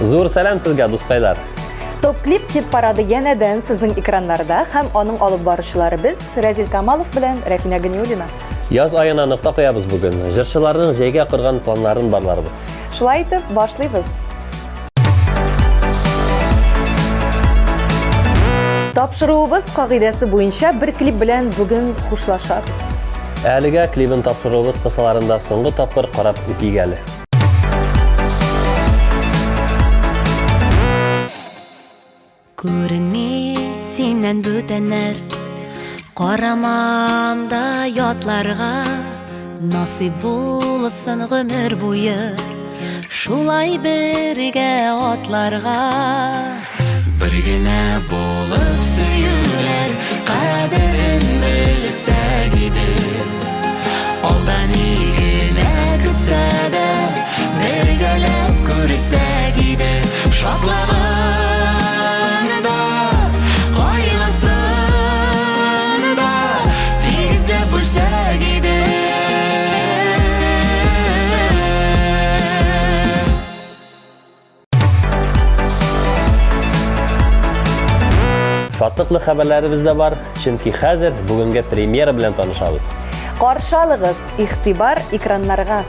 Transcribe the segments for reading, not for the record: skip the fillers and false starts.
Zor salam sizga do'stlar. Top Clip hit paradi yeniden sizning ekranlarda hem onun olib boruvchilari biz Razil Kamalov bilan Rafina Ganyulina. Yoz oyini nuqta qo'yamiz bugun. Jurchilarning jeyga qurgan planlarini barlarimiz. Shulay etib boshlaymiz. Topshiruvimiz qoidasi bo'yicha bir klip bilan bugun xushlaşamiz. Aliga klipin topshiruvimiz qissalarında so'nggi topqir qarab o'tigali. Көрінмей сенен бөтенер, қарамамда ятларға, насип болсын ғөмір бойы, шулай бірге атларға. Біргіне болып сүйілер, қадірін білсек еді, алдан игіне күтсе де, біргелеп көрсек еді, шатлығы. Şatlıqlı xəbərlərimiz də var, çünki hazır bugünkü premyera bilan tanışabız. Qarşı alığız, ixtibar ekranlarga.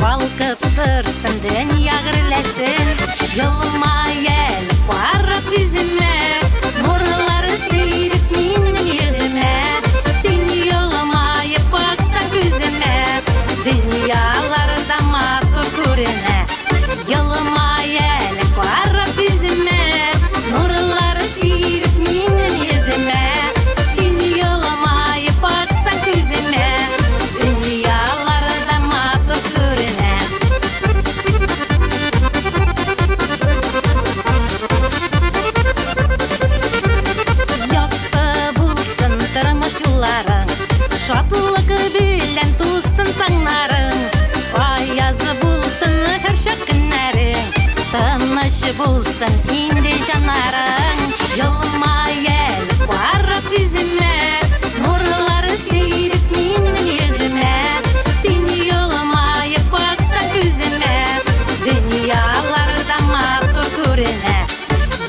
Balkıp tırsın dünya gürlesin, yoluma gel varıp yüzüme, nurları seyirip benim yüzüme, sen yoluma baksa gözüme, dünyalarda matur görüne, yoluma gel varıp yüzüme, nurları seyirip benim yüzüme, sen yoluma baksa gözüme, dünyalarda matur görüne. Şatlık bilen tutsun tanlarım, ayazı bulsun her şakınlarım, tanış bulsun indi canlarım, yoluma gel varıp yüzüme, nurları seyirip benim yüzüme, sen yoluma baksa gözüme, dünyalarda matur görüne,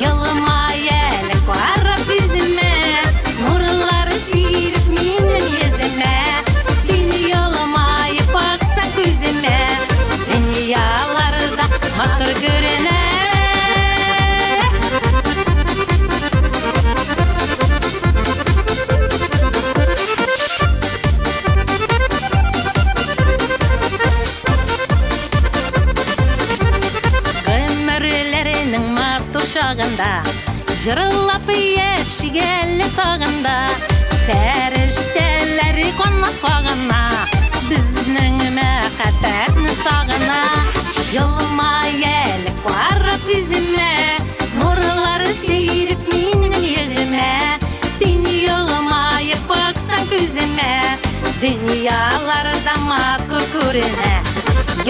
yoluma gel varıp yüzüme, nurları seyirip benim yüzüme, sen yoluma baksa gözüme, dünyalarda matur görüne. Ömürlerinin matur şağında, jırılap yeşigeli tağında, ferişteleri konmak bağına, bizning məxətərni sağına, yoluma gelip varıp yüzüme, nurları seyirip benim yüzüme, sen yoluma baksan gözüme, dünyalarda matur görüne,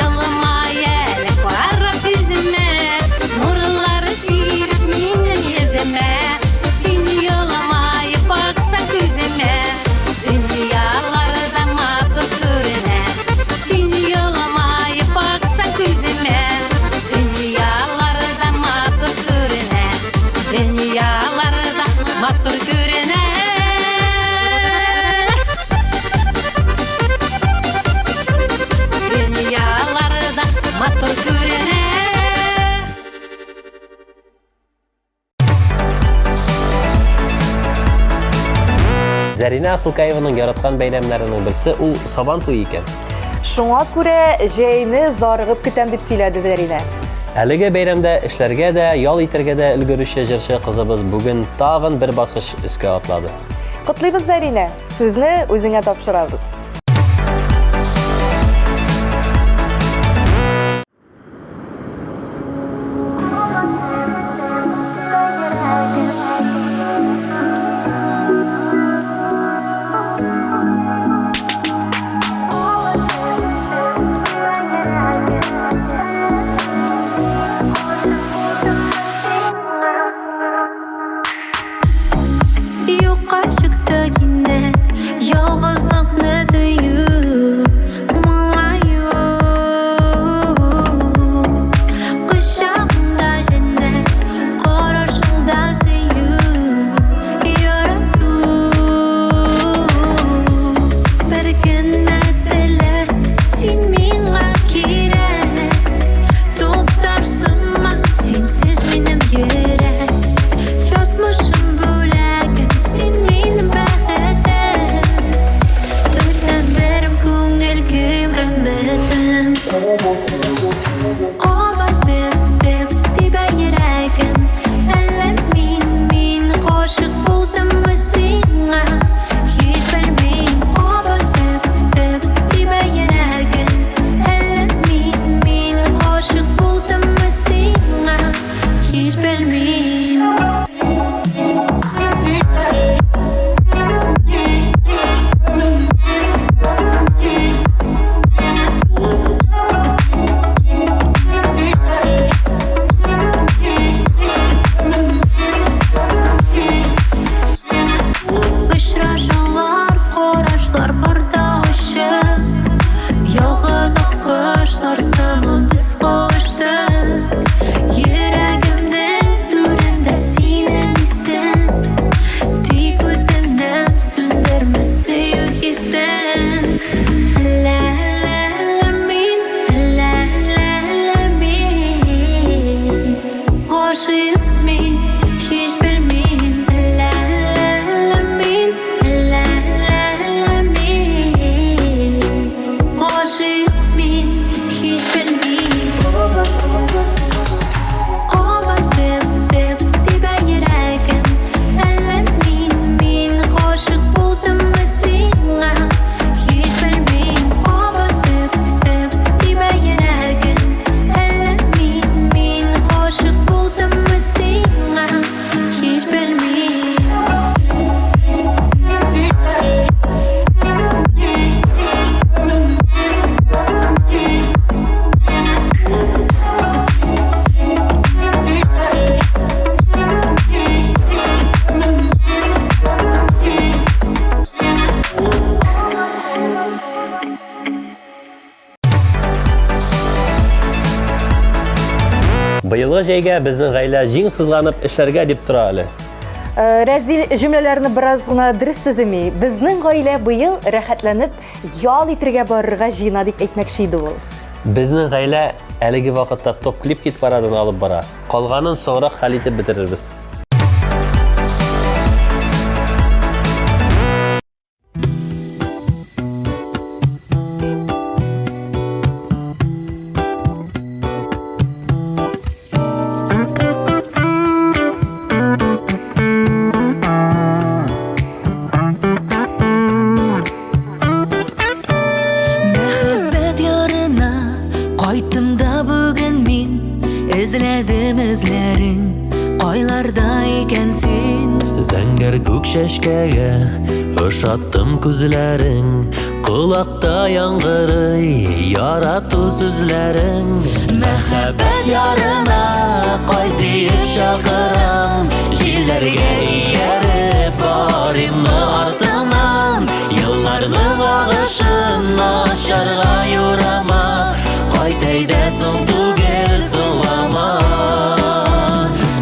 yoluma gelip varıp yüzüme, nurları seyirip benim yüzüme, sen yoluma baksan gözüme, dünyalarda matur görüne, sen yoluma baksan gözüme, dünyalarda matur görüne, dünyalarda matur görüne. Dünyalarda matur görüne. Zarina Asılkayeva'nın yaratgan bayramlarının birisi u Saban to'yi ekan. Şuna göre jeyni zargıp kitem dip söyledi Zarina. Әлеге бәйрәмдә эшләргә дә, ял итәргә дә өлгерүче җырчы кызыбыз бүген тагын бер баскыч өскә атлады. Котлыйбыз, Зарина. Сүзне үзеңә тапшырабыз. Юкка чыкты кинәт, ялгызлыкны төю, моңаю. Кочагыңда җәннәт, карашыңда сөю, ярату. Бер генә теләк, син миңа кирәк, туктарсыңмы синсез минем йөрәк. Язмышым бүләгем, син минем бәхетем, бердән берем күңелгем өмөтем. Кабат дип тибә йөрәгем, әллә мин гашык булдыммы сиңа, һич белмим. Кабат дип тибә йөрәгем, әллә мин гашык булдыммы сиңа, һич белмим. Очрашулар, карашлар барда ачык, ялгыз аккышлар сыман без каштык. Йөрәгемнең түрендә синең исең, тик үтенәм сүндермә сөю хисен. Ла мин, гашык мин, һич белмим. Ла мин, гашык мин, һич белмим. Кабат дип тибә йөрәгем, әллә мин гашык булдыммы сиңа, һич белмим. Кабат дип тибә йөрәгем, әллә мин гашык булдыммы сиңа, һич белмим. Быелгы җәйгә безнең гаилә җиң сызганып эшләргә дип тора әле. Рәзил җөмләләрне бераз гына дөрес төземи. Безнең гаилә быел рәхәтләнеп ял итәргә барырга җыена дип әйтмәкче иде ул. Безнең гаилә әлеге вакытта топ клип кит парадын алып бара. Калганын соңрак хәл итеп бетерербез. Мәхәббәт ярына кайттым да бүген мин, эзләдем эзләрен, кайларда икән син. Зәңгәр күк чәчкәгә ошаттым күзләрең, колакта яңгырый ярату сүзләрең. Мәхәббәт ярына кайт диеп чакырам, җилләргә ияреп барыйммы артыңнан, елларның агышын ачарга юрама, кайт әйдә соң түгел соңлама.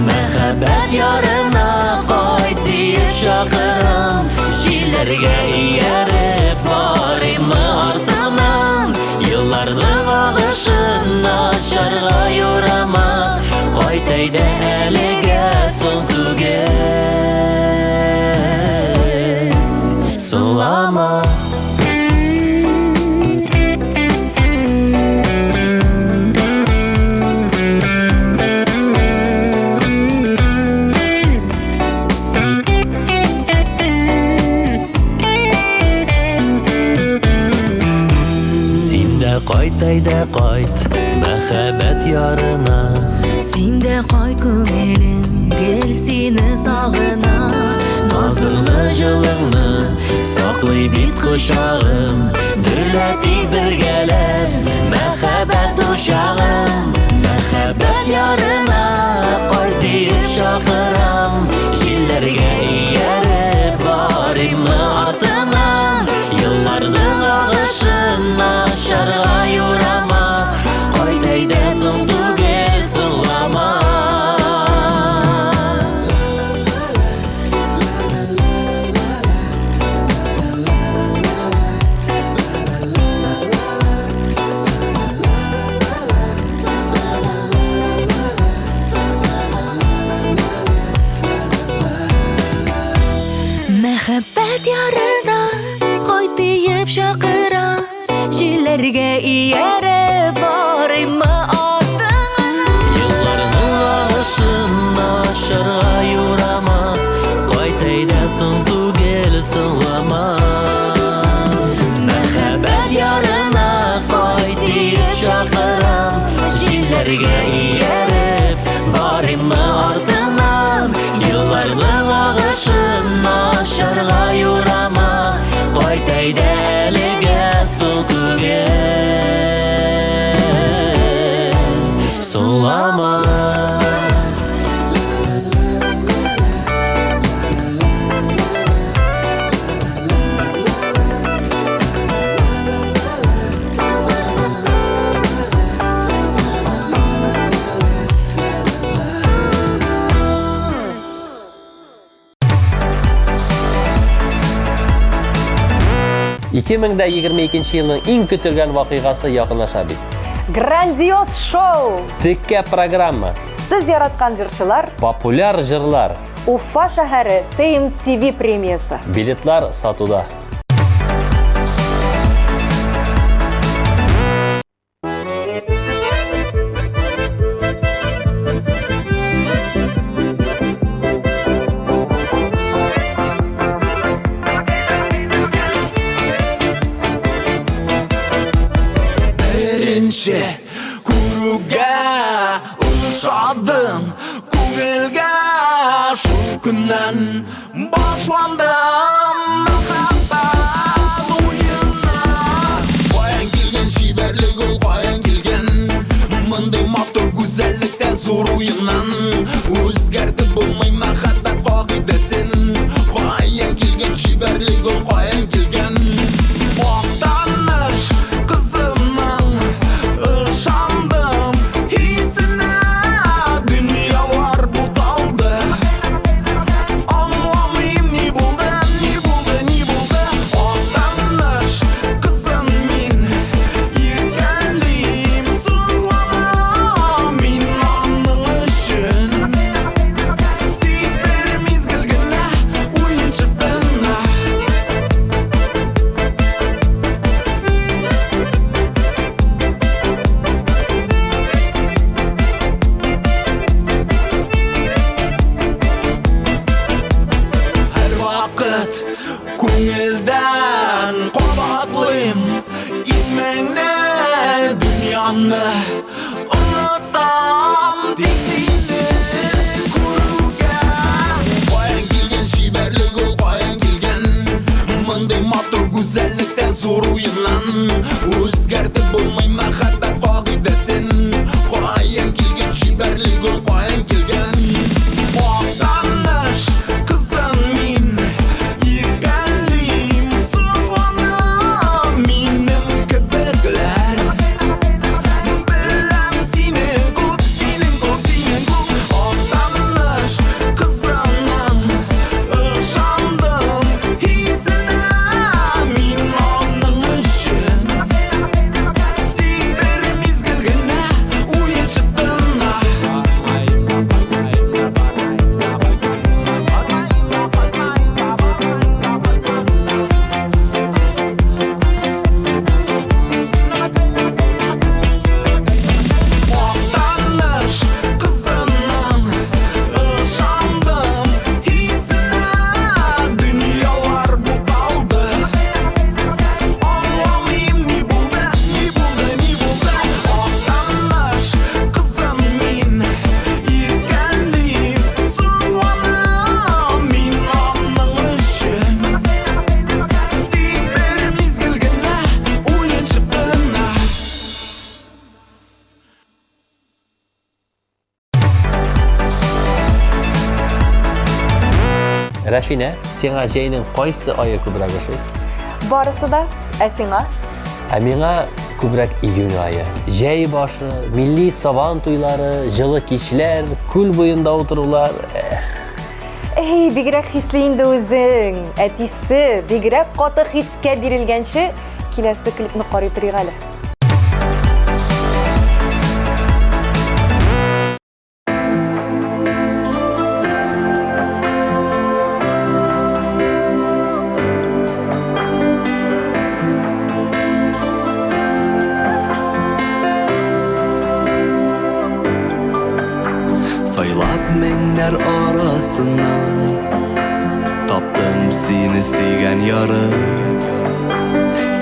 Мәхәббәт ярына кайт диеп чакырам, җилләргә ияреп барыйммы артыңнан, елларның агышын ачарга юрама, кайт әйдә әлегә соң түгел соңлама. de qayt мәхәббәт ярына. Син дә кайт күңелем, гел сине сагына. Назлы җылыңны саклый бит кочагым, дөрләтик бергәләп мәхәббәт учагым. Мәхәббәт ярына кайт диеп чакырам, җилләргә ияреп барыймы артыңнан. Елларның агышын ашарга юрама, кайт әйдә соң түгел соңлама. Мәхәббәт ярына кайт диеп чакыра, җилләргә ияреп барыймы артыңнан. Елларның агышын ашарга юрама, кайт әйдә соң түгел соңлама. Мәхәббәт ярына кайт диеп чакырам, җилләргә ияреп барыймы артыңнан. Елларның агышын ашарга юрама, кайт әйдә әлегә соң түгел соңлама. Меңдә 22 елның иң көтелгән вакыйгасы якынлаша бит. Грандиоз шоу! Теккә программа, Сез яраткан җырчылар, популяр җырлар, Уфа шәһәре TMTV премиясы. билетлар сатуда. Күрүгә ошадың күңелгә, шул көннән башланды мәхәббәт уена. Каян килгән чибәрлек ул, каян килгән мондый матур гүзәллектә зур уеннан. Үзгәртеп булмый мәхәббәт кагыйдәсен. Каян килгән чибәрлек ул, каян килгән актаныш кызымның. Ышандым хисенә, дөньялар буталды. Аңламыйм ни булды, ни булды, ни булды. Актаныш кызым мин, иркәлим соңлама мин аның өчен. Тик бер мизгел генә уенчык гына. Һәр вакыт күңелдән кабатлыйм исмеңне, дөньяны онытам тик сине күрүгә. Каян килгән чибәрлек ул, каян килгән мондый матур гүзәллектә зур уеннан. Үзгәртеп булмый мәхәббәт кагыйдәсен. Каян килгән чибәрлек ул, каян килгән актаныш кызым мин, иркәлим соңлама минем кебекләр. Беләм синең күп, синең күп, синең күп. Актаныш кызымның, ышандым хисенә мин аның өчен. Тик бер Rafina, sana Jay'nin qaysi oyi ko'proq o'xshaydi? Barısı da əsingə. Menga ko'proq iyun oyi. Jay boshi, milliy savan to'ylari, жылы kechlar, ko'l bo'yinda o'tiruvlar. Ey, bigirək hisli indi özün. Ətisi, bigirək qatı hiskə birilgənçi kiləsi klipni qarayıb turaq hələ. Saylap menler arasından taptım seni süygen yarım.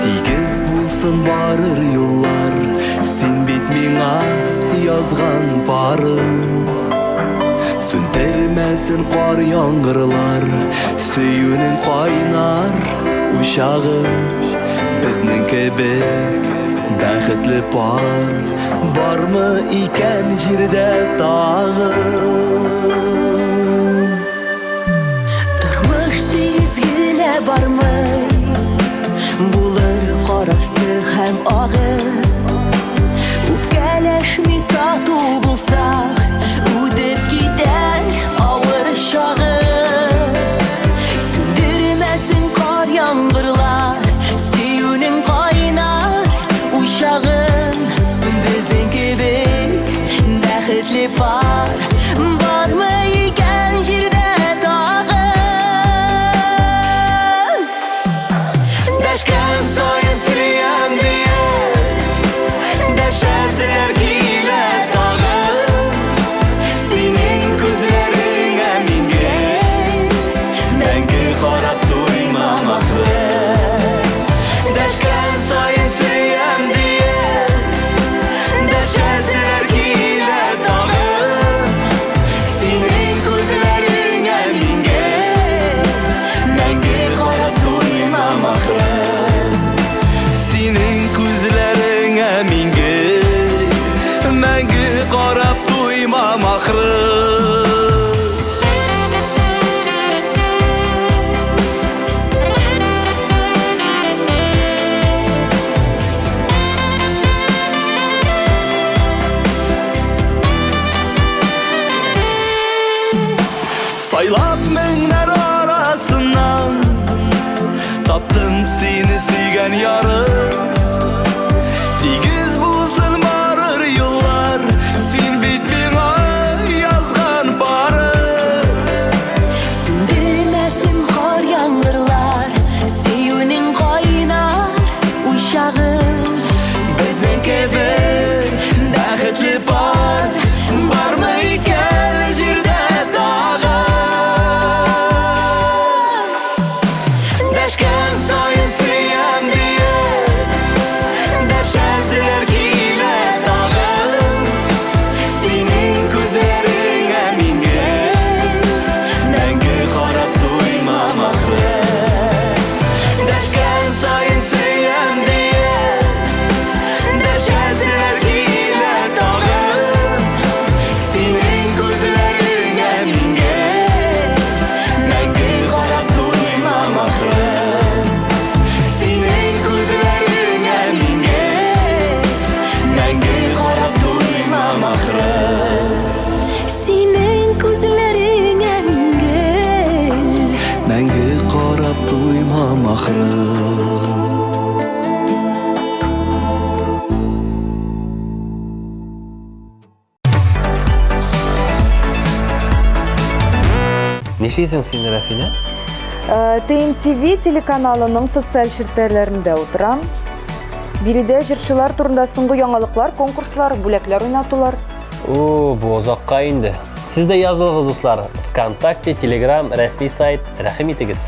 Tigiz bulsun varır yollar, sen bit mina yazgan barım. Söntermesin qar yağmurlar, süyünün qaynar uşağım. Bizning kebek bəxtli var mı iken jirde dağım? Durmuş dizgile var mı? Bulur qarası hem ağı. Üpkələşmi tatu bulsaq, udib gider ağır şağı. Sündürməsin qar yağmurlar, suyunun qaynar uşağım. Bizning kebek bəxtli var mı iken jirde dağım? Dəşkən sayın sürüyəm diye, dəşəzlər gilə dağım. Senin gözlerine mingirek, məngü qarab duymam axı. Dəşkən sayın sürüyəm diye, dəşəzlər gilə dağım. Senin gözlerine mingirek, məngü qarab duymam axı. Senin gözlerine mingir, məngü qarab duymam axırı. Saylap menler arasından taptım seni süygen yarım. Tigiz bulsun varır yollar, sen bitmine yazgan barım. Sündürməsin qar yağmurlar, suyunun qaynar uşağım. Bizning kebek bəxtli var mı iken jirde dağım? Dəşkən sayın sürüyəm diye, dəşəzlər gilə dağım. Senin gözlerine mingirek, məngü qarab duymam axırı. Dəşkən sayın sürüyəm diye, dəşəzlər gilə dağım. Senin gözlerine mingirek, məngü qarab duymam axırı. Senin gözlerine mingirek, məngü qarab duymam axırı. Senin gözlerine mingil, Məngü qarab duymam axırı. Neşeysen sen Rafina? TMTV телеканалының социаль шертләрендә отырам. Биредә җырчылар турында соңгы яңалыклар, конкурслар, бүләкләр уйнатулар. Oo, bu uzakka indi. Siz de yazılığınız dostlar. Vkontakte, Telegram, resmi sayt, rahim etiniz.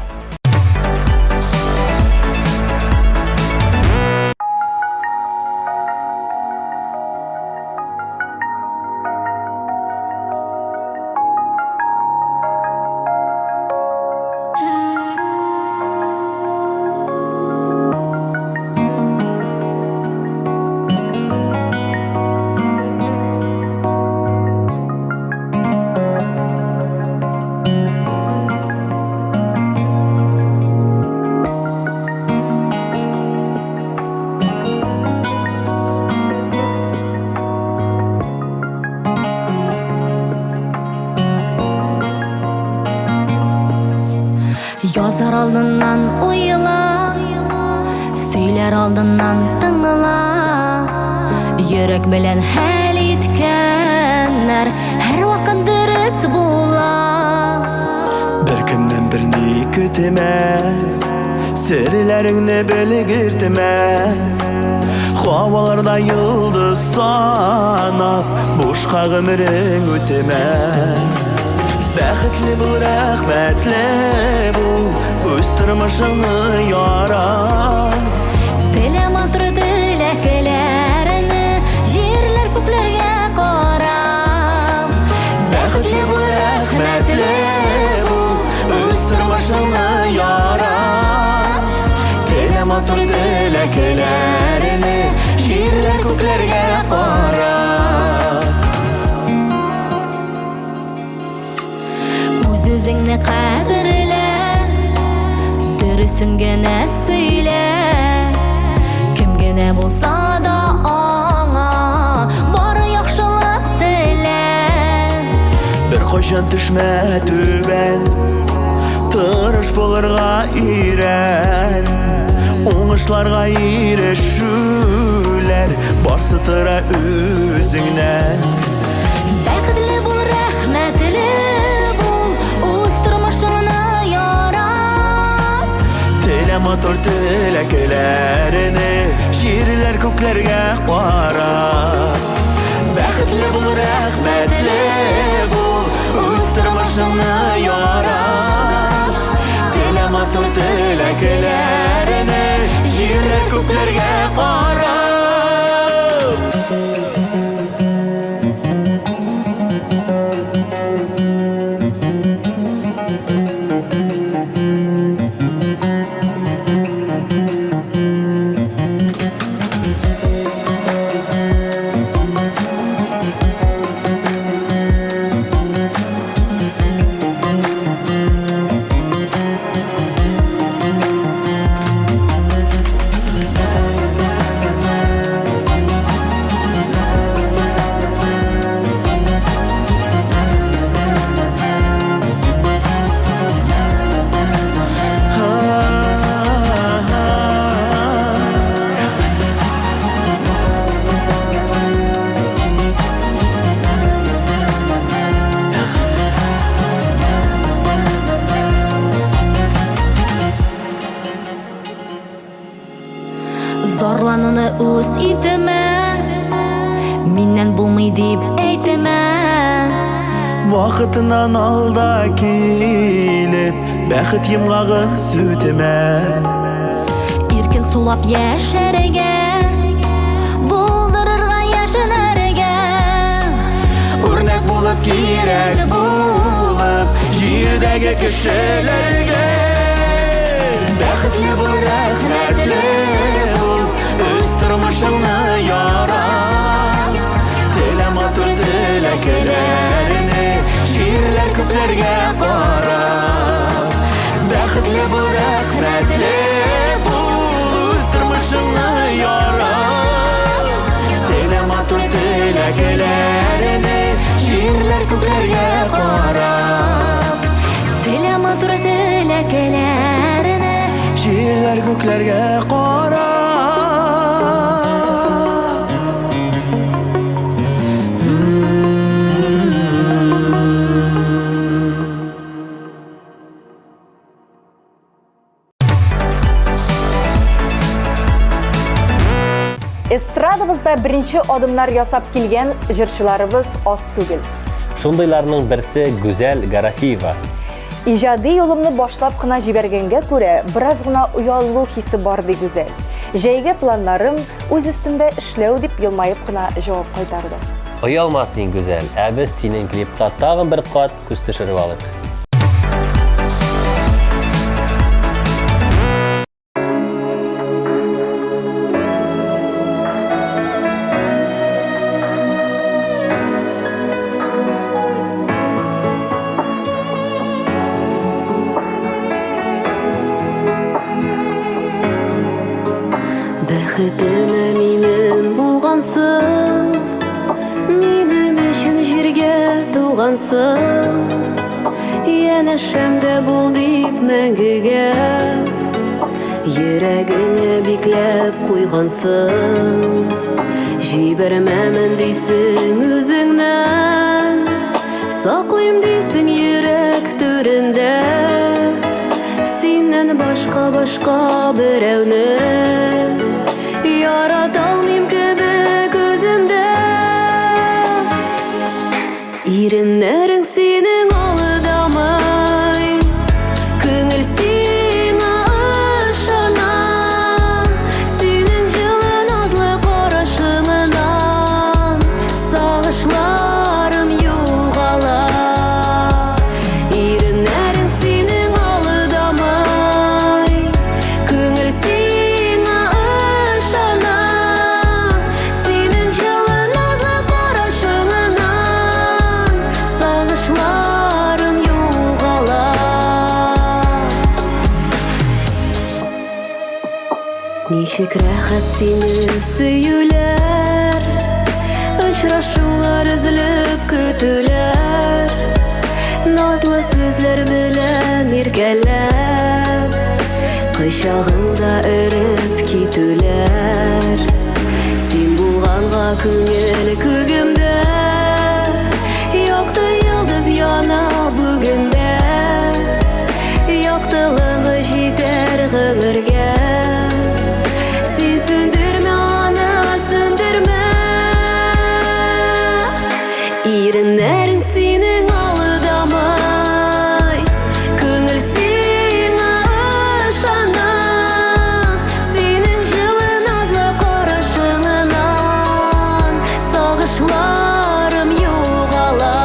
Күзләр алдыннан тыңла, йөрәк белән хәл иткәннәр һәр вакыт дөрес була. Bir kimden birini kütüme, sirlerini bilgirtme. Havalarda yıldız sanap, boşqa ömrün öteme. Бәхетле бул, рәхмәтле бул, үз тормышыңны ярат. Теле матур теләкләреңне җирләр күкләргә карап. Бәхетле бул, рәхмәтле бул, үз тормышыңны ярат. Теле матур теләкләреңне җирләр күкләргә карап. Үзеңне кадерлә, дөресен генә сөйлә. Кем генә булса да аңа бары яхшылык телә. Bir кайчан төшмә түбән, тырыш булырга өйрән. Уңышларга ирешүләр барсы тора үзеңнән. Бәхетле бул, рәхмәтле бул, үз тормышыңны ярат. Теле матур теләкләреңне җирләр күкләргә карап. Бәхетле бул, рәхмәтле бул, үз тормышыңны ярат. Теле матур теләкләреңне җирләр күкләргә карап. Зарлануны үз итемә, миннән булмый дип әйтемә. Вакытынан алда килеп, бәхет йомгагын сүтемә. Иркен сулап яшәргә, булдырырга яшенәргә. Үрнәк булып кирәк булып, җирдәге кешеләргә. Бәхетле бул, рәхмәтле бул, үз тормышыңны ярат. Теле матур теләкләреңне җирләр күкләргә карап. Бәхетле бул, рәхмәтле бул, үз тормышыңны ярат. Теле матур теләкләреңне җирләр күкләргә карап. Теле матур теләкләреңне Җирләр күкләргә карап. Эстрадабызда беренче адымнар ясап килгән җырчыларыбыз аз түгел. Шундыйларның берсе Гүзәл Гарафиева. Иҗади юлымны башлап кына җибәргәнгә күрә, бераз гына уялу хисе бар ди Гүзәл. Җәйге планнарым үз өстендә эшләү дип елмаеп кына җавап кайтарды. Оялмасын Гүзәл, ә без синең клипта тагын бер кат күз төшереп алык. Бәхетемә минем булгансың, минем өчен җиргә тугансың. Янәшәмдә бул дип мәңгегә, Йөрәгеңе бикләп куйгансың, җибәрмәмен дисең үзеңнән, саклыйм дисең йөрәк түрендә, синнән башка берәүне ярата алмыйм кебек үземдә. Иреннәрең синең алдамый, күңел сиңа ышана, синең җылы назлы карашыңнан сагышларым югала. Иреннәрең синең алдамый, күңел сиңа ышана, синең җылы назлы карашыңнан сагышларым югала. Ничек рәхәт сине сөюләр, очрашулар өзелеп көтүләр, назлы сүзләр белән иркәләп, кочагыңда өреп китүләр. Син булганга күңел күгемдә, якты йолдыз яна бүгендә, яктылыгы җитәр гомергә. Син сүндермә аны, сүндермә. Иреннәрең синең алдамый, күңел сиңа ышана, синең җылы назлы карашыңнан сагышларым югала.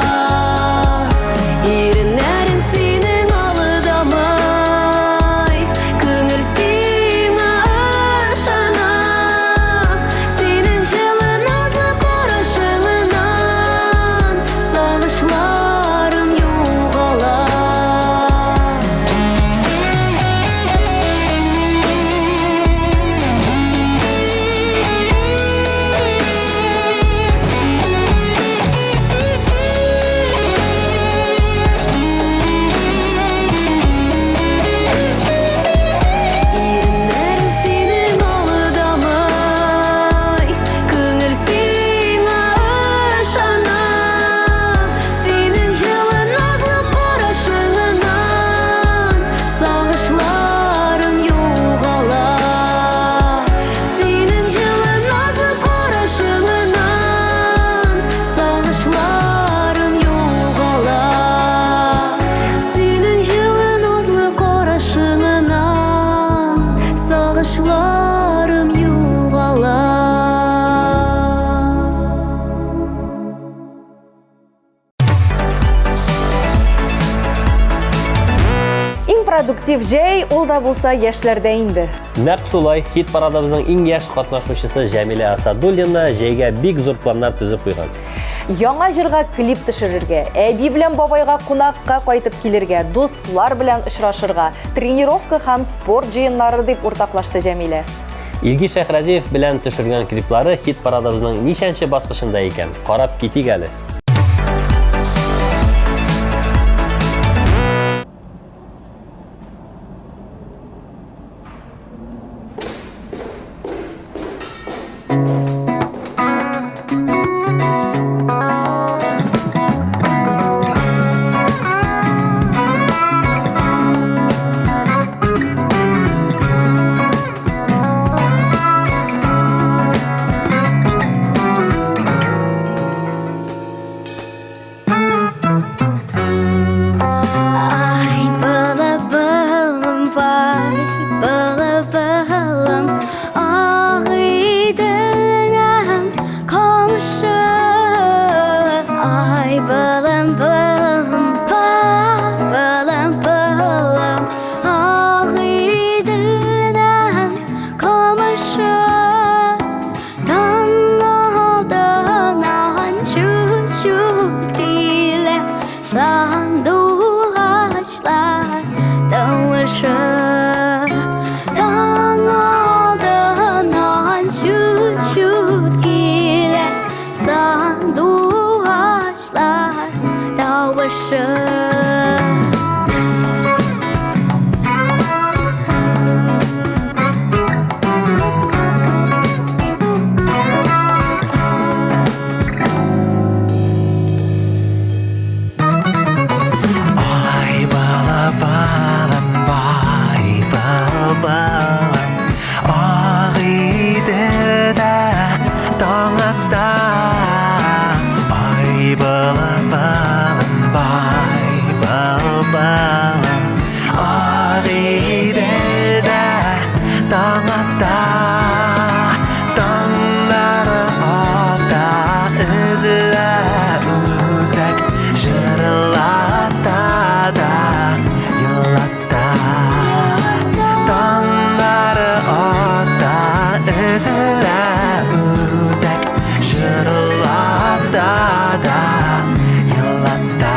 Иреннәрең синең алдамый, күңел сиңа ышана, синең җылы назлы карашыңнан сагышларым югала. Иреннәрең синең алдамый, күңел сиңа ышана, синең җылы назлы карашыңнан сагышларым югала. Синең җылы назлы карашыңнан сагышларым югала. Синең җылы назлы карашыңнан сагышларым югала. Иң продуктив җәй ул да булса яшьләрдә инде. Нәкъ шулай хит парадыбызның иң яшь катнашучысы Җәмилә Асадуллина җәйгә бик зур планнар төзеп куйган. Яңа җырга клип төшерергә, әби белән бабайга кунакка кайтып килергә, дуслар белән очрашырга, тренировка һәм спорт җыеннары дип уртаклашты Җәмилә. Илги Шәһрәзиев белән төшергән клиплары хит парадыбызның ничәнче баскычында икән? Карап китик әле. Балым, ақ үйдің таң атта таңдары ата үзілі өзек жырлата да yılлата таңдары ата үзілі өзек жырлата да yılлата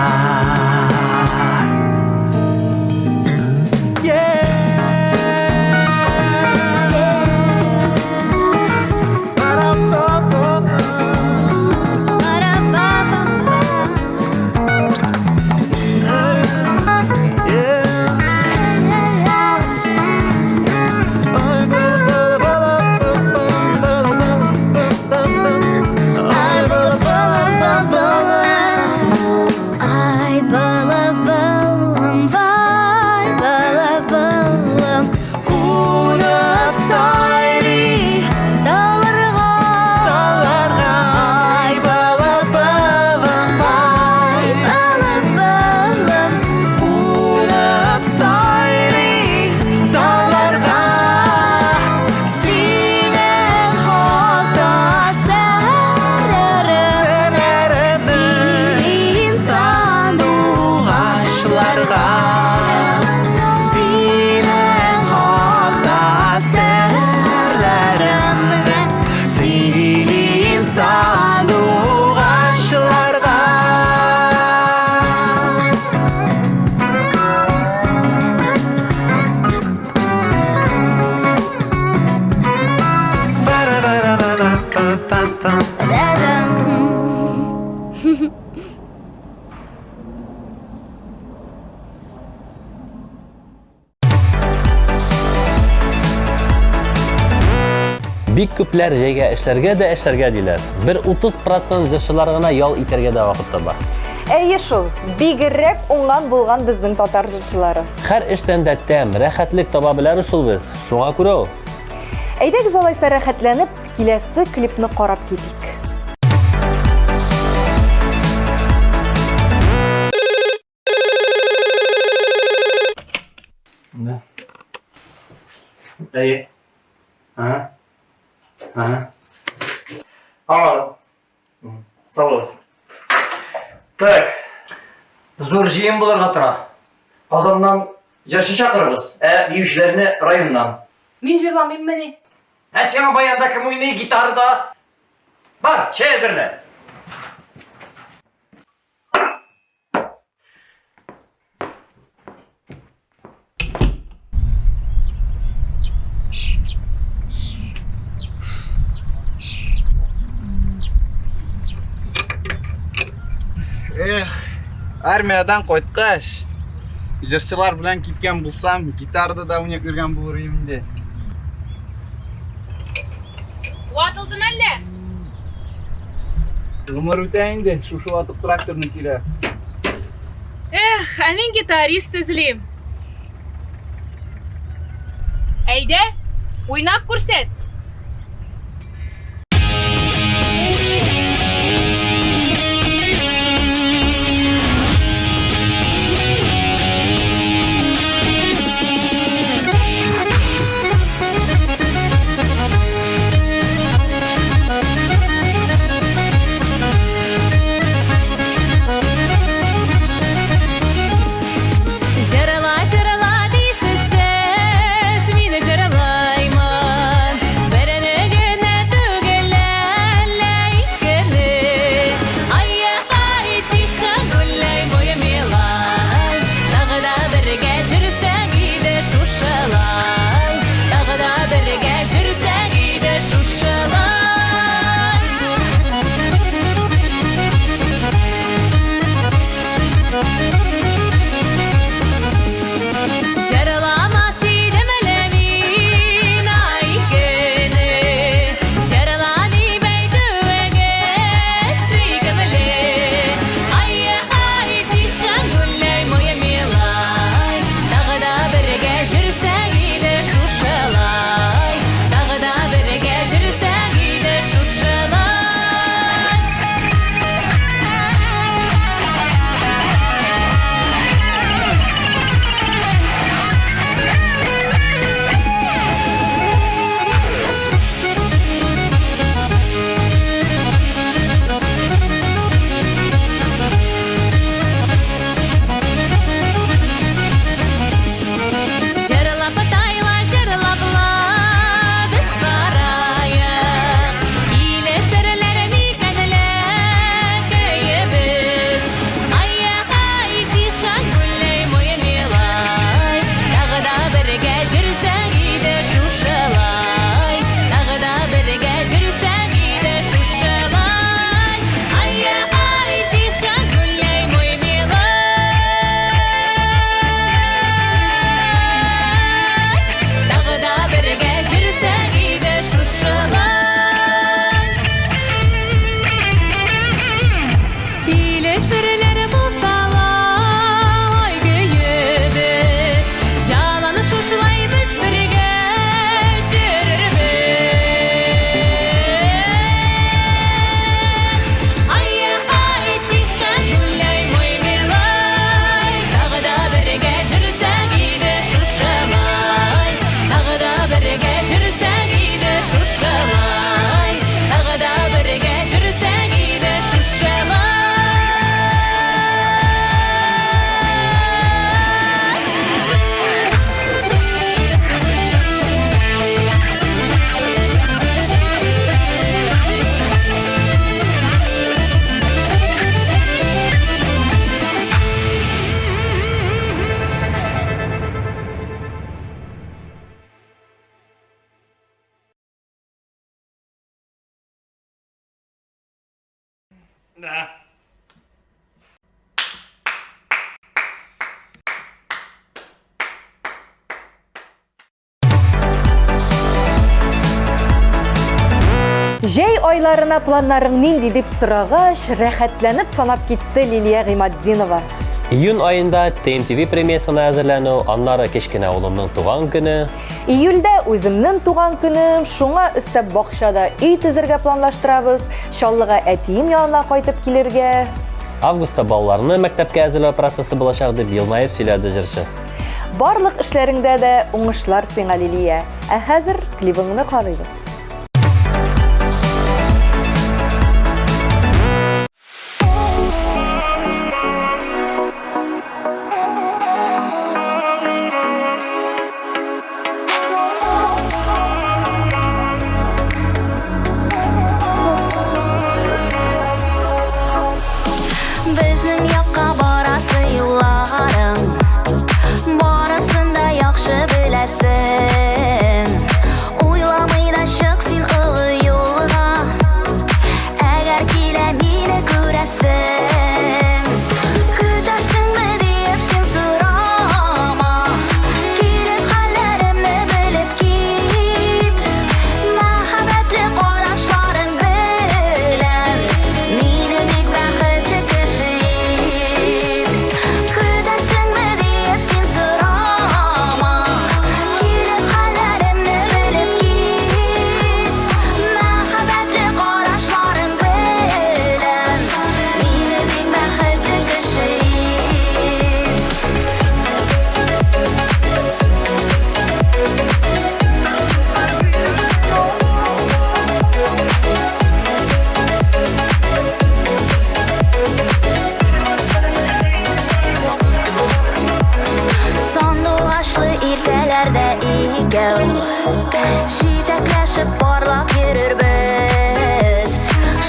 Ай балабалым, бай балабалым, қонып сайри даларға. Ай балабалым, Ай балабалым, қонып сайри даларға. сенің хота сәрірім, Ağaçlarga Senin hakta serlerimde Selim sandu ağaçlarga Бик күпләр җәйгә эшләргә дә эшләргә диләр. Бер 30% җырчылар гына ял итәргә дә вакыт таба. Әйе шул, бигрәк уңган булган безнең татар җырчылары. Һәр эштән дә тәм, рәхәтлек таба беләбез шул без. Шуңа күрә ул. Әйдәгез алайса рәхәтләнеп, киләсе клипны карап китик. Эй. Ага. Ага. Ага. Салат. Так. Зур жиын булырга тора. Казаннан җырчы чакырыбыз. Биючеләрне районнан. Мин җырламыйм мени. Сиңа баянда кем уйный гитарада? Бар, чәй әзерлә. Армиядан қойткаш, җырчылар белән киткән булсам, гитарда да уйнап йөргән булыр идем инде. Ватылдым әллә? Гомер үтә инде, шушы ватып тракторны килә. Ә мин гитарист эзлим. Әйдә, уйнап күрсәт. Жырла, жырла дейсіз сіз, мені жырлаймын. Жай айларына планнарың нинди дип сырагаш, рәхәтләнеп санап китте Лилия Гыйматдинова. Июнь айында TMTV премьерасына әзерләнү, аннары кечкенә улымның туган көне. Июльдә үземнең туган көнем, шуңа өстәп бакчада үй төзергә планлаштырабыз, Чаллыга әтием янына кайтып килергә. Августта балаларны мәктәпкә әзерләү процессы булачак дип елмаеп сөйләде җырчы. Барлык эшләреңдә дә уңышлар сиңа, Лилия. Ә хәзер клибыңны карыйбыз. Безнең якка барасы юлларың, барысын да яхшы беләсең. Уйламый да чык син олы юлга, әгәр килә мине күрәсең. Көтәрсеңме дип син сорама, килеп хәлләремне белеп кит. Мәхәббәтле карашларың белән мине бик бәхетле кеше ит. Көтәрсеңме дип син сорама, килеп хәлләремне белеп кит. Мәхәббәтле карашларың белән мине бик бәхетле кеше ит. Сандугачлы иртәләрдә икәү җитәкләшеп барлап йөрербез.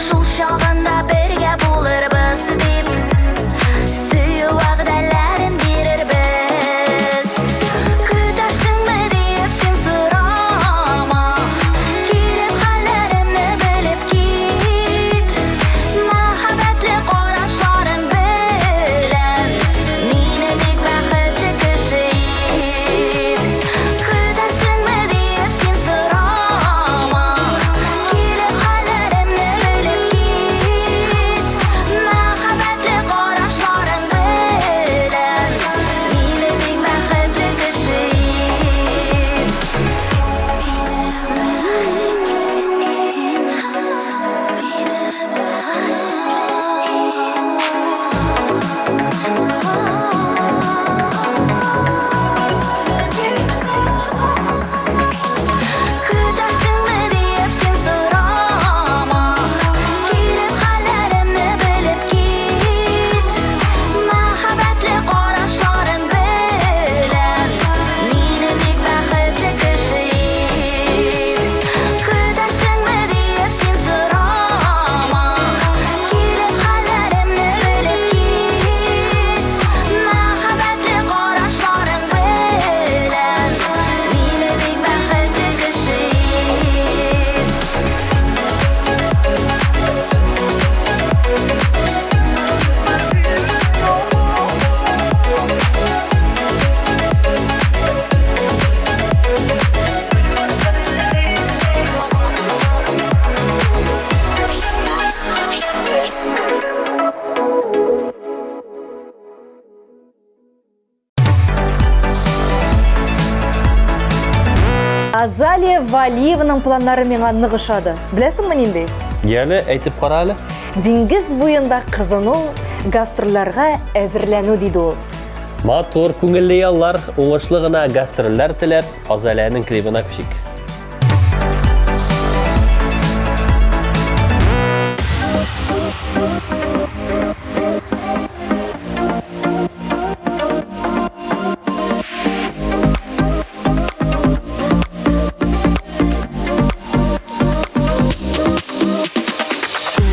Шул чагында бергә булырбыз дип сөю вәгъдәләрен бирербез. Көтәрсеңме дип син сорама, килеп хәлләремне белеп кит. Мәхәббәтле карашларың белән мине бик бәхетле кеше ит. Көтәрсеңме дип син сорама, килеп хәлләремне белеп кит. Мәхәббәтле карашларың белән мине бик бәхетле кеше ит. Көтәрсеңме дип син сорама, килеп хәлләремне белеп кит. Мәхәббәтле карашларың белән мине бик бәхетле кеше ит. Көтәрсеңме дип син сорама, килеп хәлләремне белеп кит. Мәхәббәтле карашларың белән мине бик бәхетле кеше ит. Азалия Валиеваның планнары миңа ныгышады. Беләсеңме нинди? Яле, әйтеп кара әле. Диңгез буенда кызыну, гастрольләргә әзерләнү диде ул. Матур, күңелле яллар, уңышлы гына гастрольләр теләп, Азалияның клибына күчик.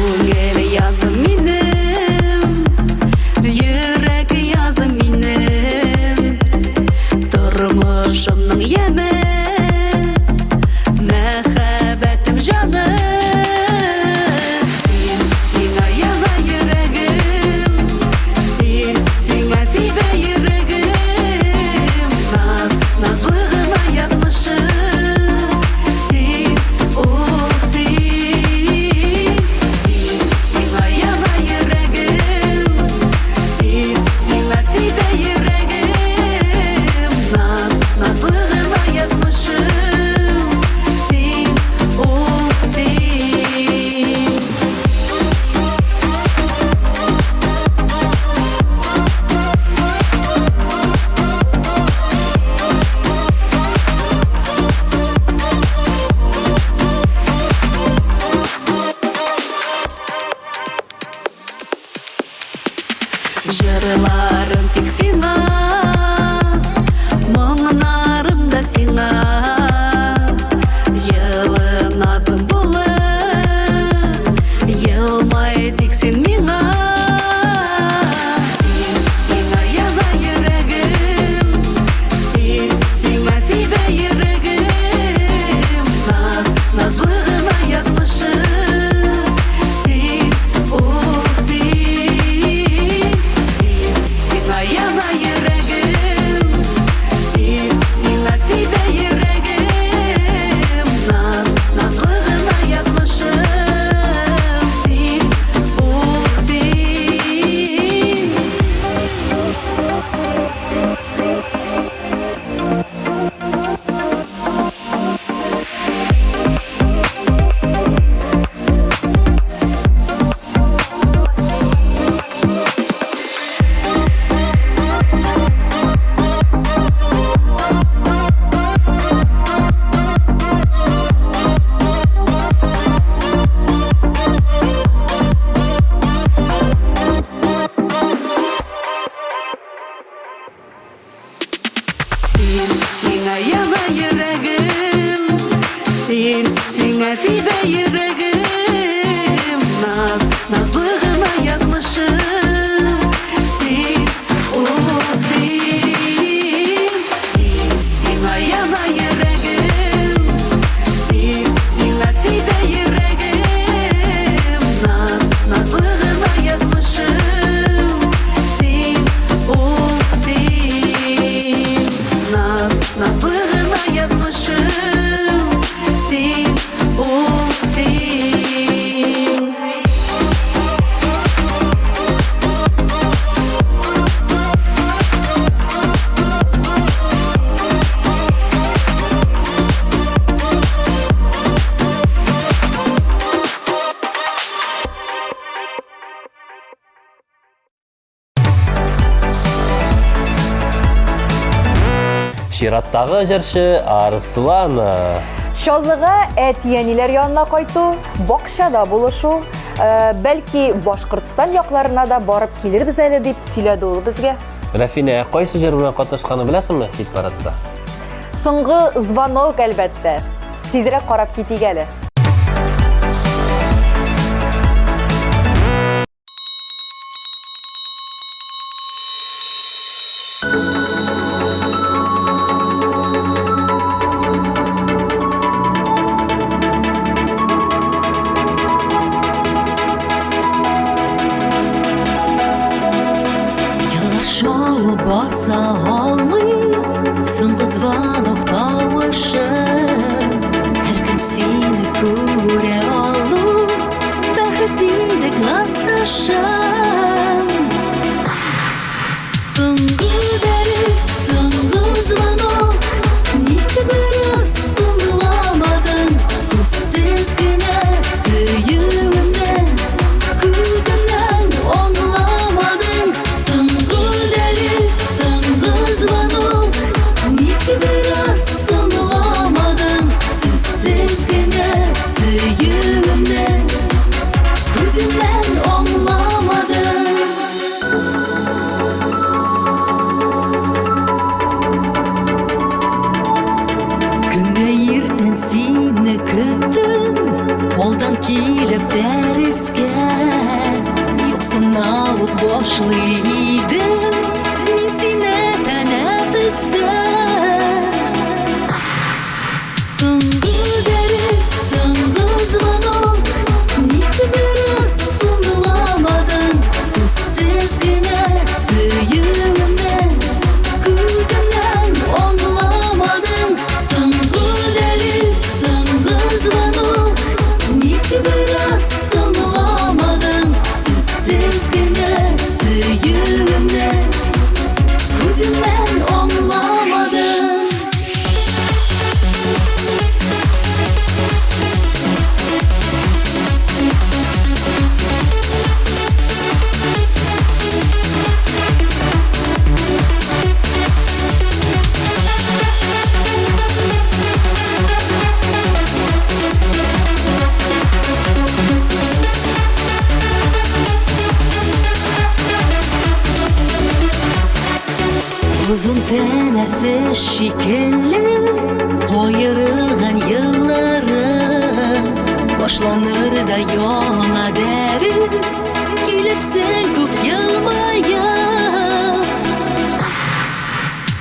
Күңел язым минем, йөрәк язым минем, тормышымның яме, Singə tibə yüreğim nazlığına yazmışım. Sen ayağına yüreğim. Singə tibə yüreğim nazlığına yazmışım. Nazlığına yazmışım. Şirattағы жыршы Арслана. Шаллыға әтиянилер янына кайту, бақшада булышу, бәлки Башкортстан якларына да барып килербез әле дип сөйләде ул безгә. Рафина, кайсы җыр белән катнашканын беләсеңме хит парадта? Соңгы звонок әлбәттә. Тизрәк карап китик әле. Шоу баса алмый, соңгы звонок тавышын. Һәр көн сине күрә алу, бәхет иде классташым. Соңгы дәрес, соңгы звонок, ник бераз соңламадың. Сүзсез генә сөюемне күземнән аңламадың. Соңгы дәрес, соңгы звонок, ник бераз соңламадың. Сүзсез генә сөюемне күземнән аңламадың. Күнне иртән сине көттем, алдан килеп дәрескә. Юкса наук башлый идем, мин сине тәнәфестә. Соңгы дәрес, соңгы звонок, ник бераз соңламадың. Сүзсез генә сөюемне күземнән аңламадың. Соңгы дәрес, соңгы звонок, ник бераз соңламадың. Сүзсез генә сөюемне күземнән аңламадың. Uzun tənəffüs şikəlli, ayırılğan yıllarım. Başlanır da yana dəris, kilirsən күк yılmayıb.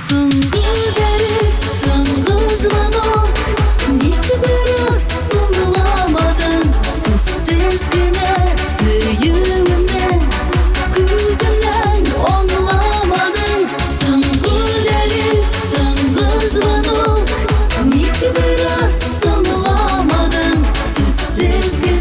Соңгы дәрес, соңгы звонок, ник бераз соңламадың. Сүзсез генә сөюемне күземнән аңламадың. Соңгы дәрес, соңгы звонок, ник бераз соңламадың. Сүзсез генә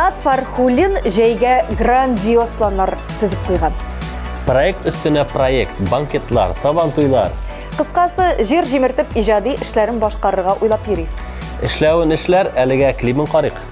Ринат Фархуллин жейге грандиоз планлар түзіп қойған. Проект үстіне проект, банкетлар, сабан туйлар. Қысқасы, жер жемертіп ижади ішлерін башқарырға ойлап бері. Ішләуін ішләр, әліге клибін қариқ.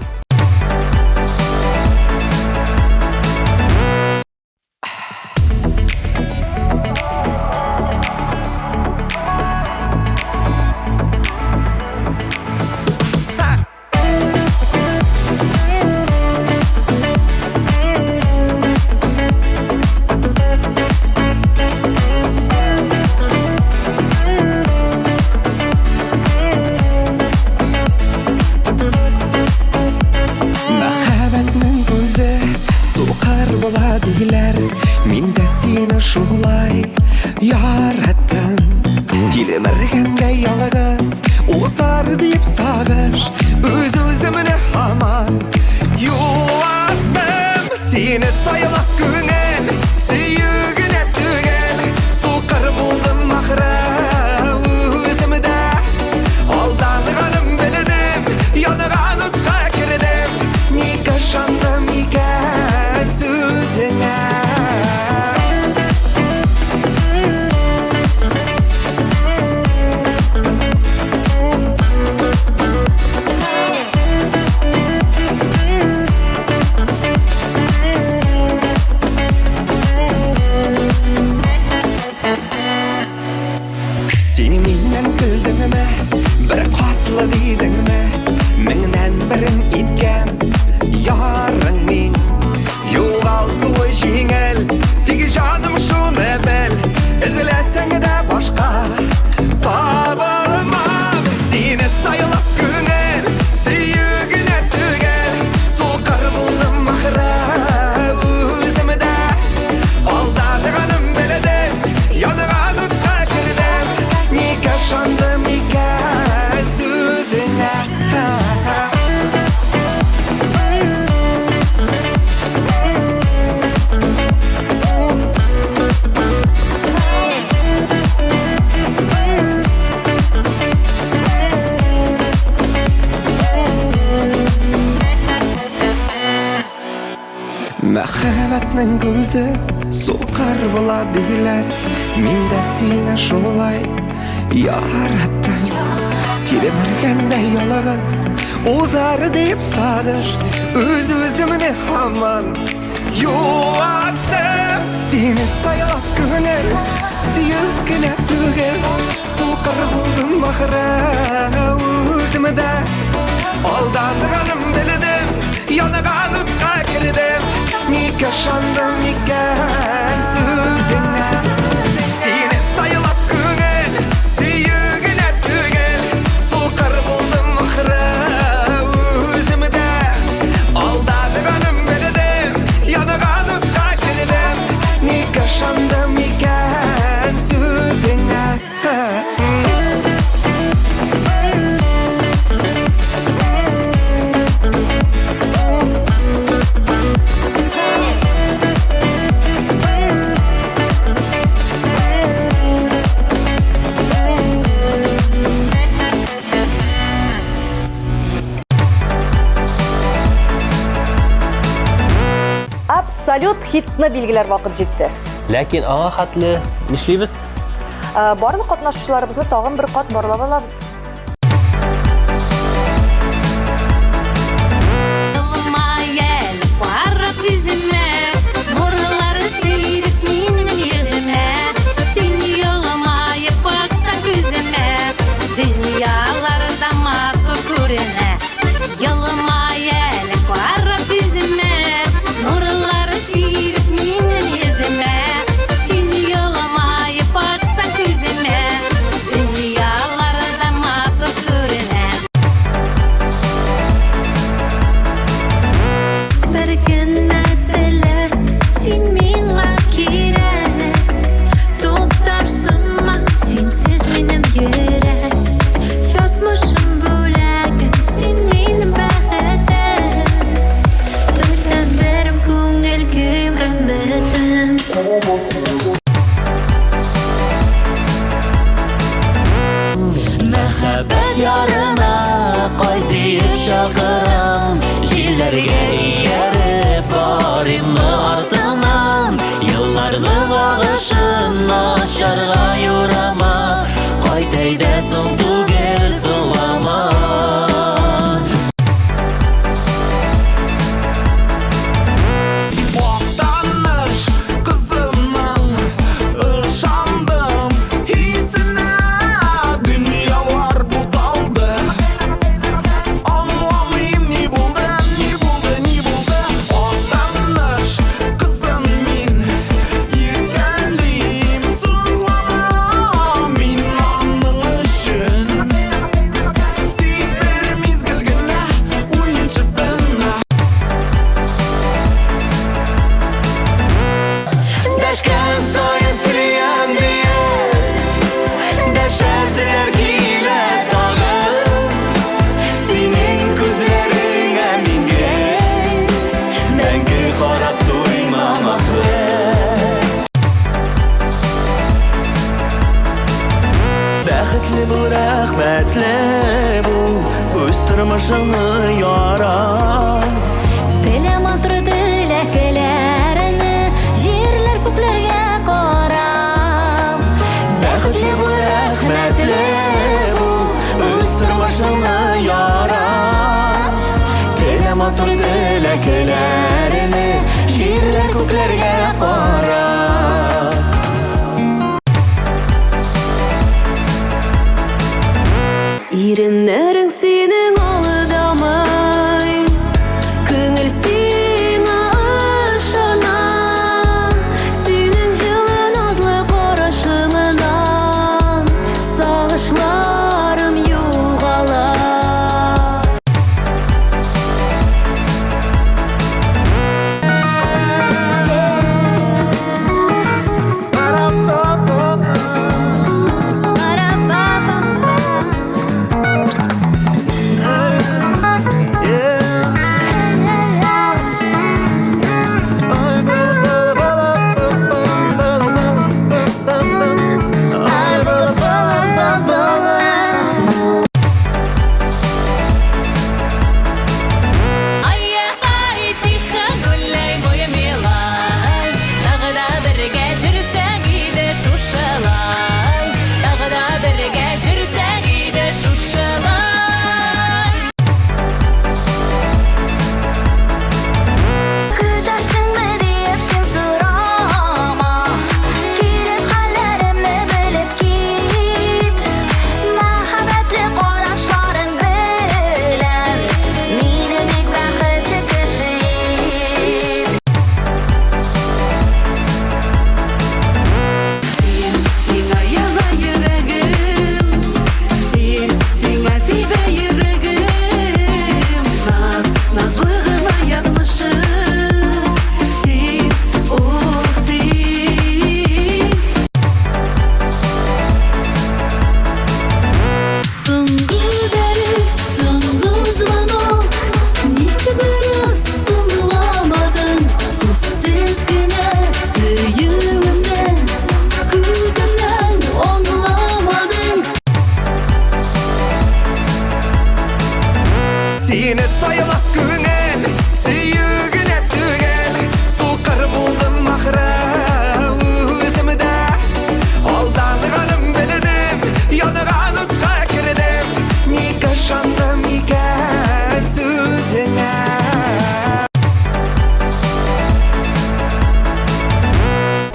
Махаббатның көзі суқар болады елер, мен де сені шулай яраттым. Телеміргенде ялығыз, осар деп сағыр, өз-өзімді аман юаттым. Сені сайлап көңіл, сүйігіне түгел, суқар болдым ақыра өзімді. Алданғаным білдім, янған ұтқа кірдім, неге шандым екен сөзіңе. Сені менен күлдің ме, бір қатлы дейдің ме, міңнен бірін еткен ярың мен. Жоғалды ой жеңіл, тек жаным шуны біл, ізілесің де башқа табылмам. Сені сайлап көңіл, сүйігіне түгел, соқыр болдым ақыра өзімді. Алдағаным білдім, янған ұтқа кірдім, неге шандым екен сөзіңе. Махаббатның көзі соқыр болады елер, мен де сені шолай яраттым. Телеміргенде ялығыз, озары деп сағыр, өз-өзімді аман юаттым. Сені сайлап көңіл, сүйігіне түгел, соқыр болдым ақыра өзімді. Алданғаным білдім, янған ұтқа кірдім, неге шандым екен сөзіңе. Сені сайлап көңіл, сүйігіне түгел, соқыр болдым ақыра өзімді. Алдағаным білдім, янған ұтқа кірдім, неге шандым екен сөзіңе. Абсолют хитны белгілер вақыт жетті. Ләкин аңа хатлы нишлибез? Барлық қатнашушыларыбызны тағын бір қат барлап алабыз. Yılmayel varıp yüzüme, nurları seyirip minnin yüzüme. Sen yılmayıp baksan gözüme, dünyalarda matur görene. Yılmayel varıp yüzüme, nurları seyirip minnin yüzüme. Sen yılmayıp baksan gözüme, dünyalarda matur görene. Bir gün ettiler, sen minga kirek. To'xtarsınma, sensiz benim yürek. Yazmışım bölek, sen benim bəxtim. Birden berim ko'ngil kuyim ümidim. Мәхәббәт ярына кайт диеп чакырам, җилләргә ия barımı ardından Yıllarning ağışın aşarga yorama Qaytaydasan tugel sılama Tanış kızımın ışandım hissine Dünya var bu dalda Anlamayım ne buldu, ne buldu, ne buldu Tanış kızım min Yengenliğim sırlama Min anın üçün Diklerimiz gülgüne Uyunçı bana Dashkan soyun siliyam diye Dashasizlar kiyla tog'im Sening ko'zlaringga menga Mangu qarab to'ymam axir Baxtli bu, rahmatli bu O'z turmushingni yoram Telematr dilaklarni yerlar ko'klarga qarab Baxtli bu, rahmatli bu O'z turmushingni yoram Telemotor tilaklarini Yerlar ko'klarga qarab Erinlerin senin oldamay Көңіл сиңа ышана Сенің жылы назлы қарашыңынан Сағышларым юғала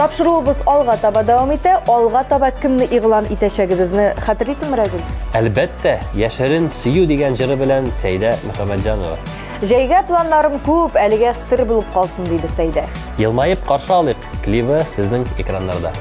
Тапшыруыбыз алга таба дәвам итә. Алга таба кемне игълан итәчәгебезне хәтерлисеңме, Разил? Әлбәттә, яшәрен сөю дигән җыры белән Сәйдә Мөхәммәтҗанова. Җәйгә планнарым күп, әлегә сыр булып калсын, диде Сәйдә. Елмаеп каршы алыйк. Клибы сезнең экраннарда.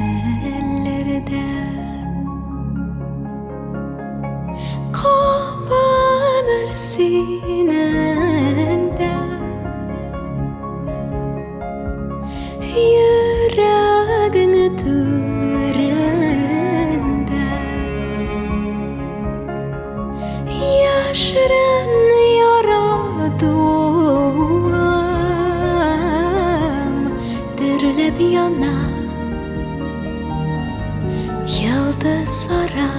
Sibellerde kapanır sinende yüreğini türünde yaşırın yaradım dürülüp yana yıldızlara.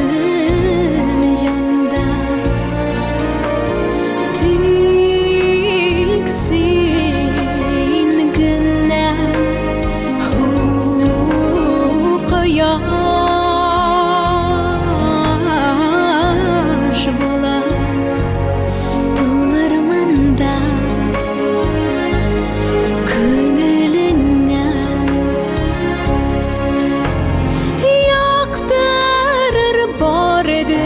Benim canda tiksin güne hukayaş bular tulurmanda könülüne yaktırır bar dünyan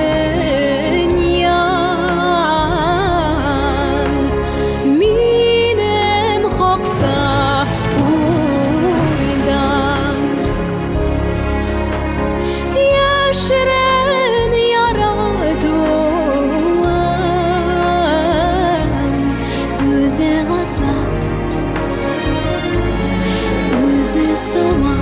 benim hakta uydan yaşırın yaradım üze gazap üze soğan.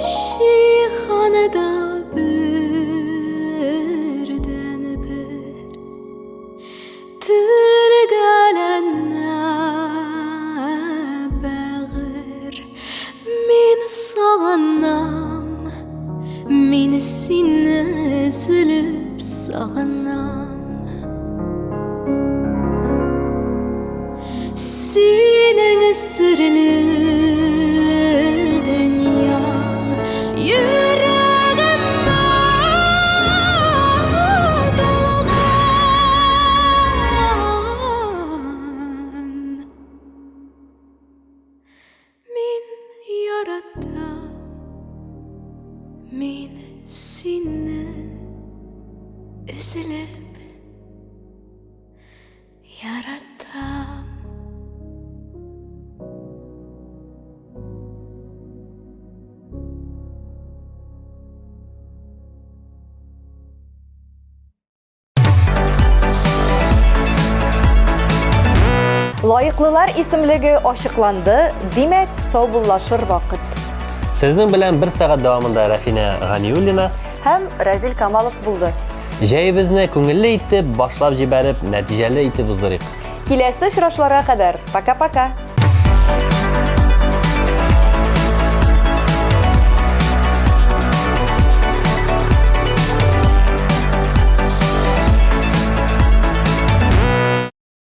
Şihanada birden bir tülgəlenə bağır. Min sağınam, min seni üzülüp sağınam. Senin sırlı dünyan yüreğimde dolgan. Min yaratam, min seni üzülüp yaratam. Layıqlılar isimligi açıqlandı. Demek savullaşır vakit. Sizning bilan 1 saat davomida Rafina G'aniyullina Hem Razil Kamalov buldu. jaybizni ko'ngilli etib, boshlab jibarib, natijali etib uzdirik. Kelesi şıraşlara kadar. Paka paka.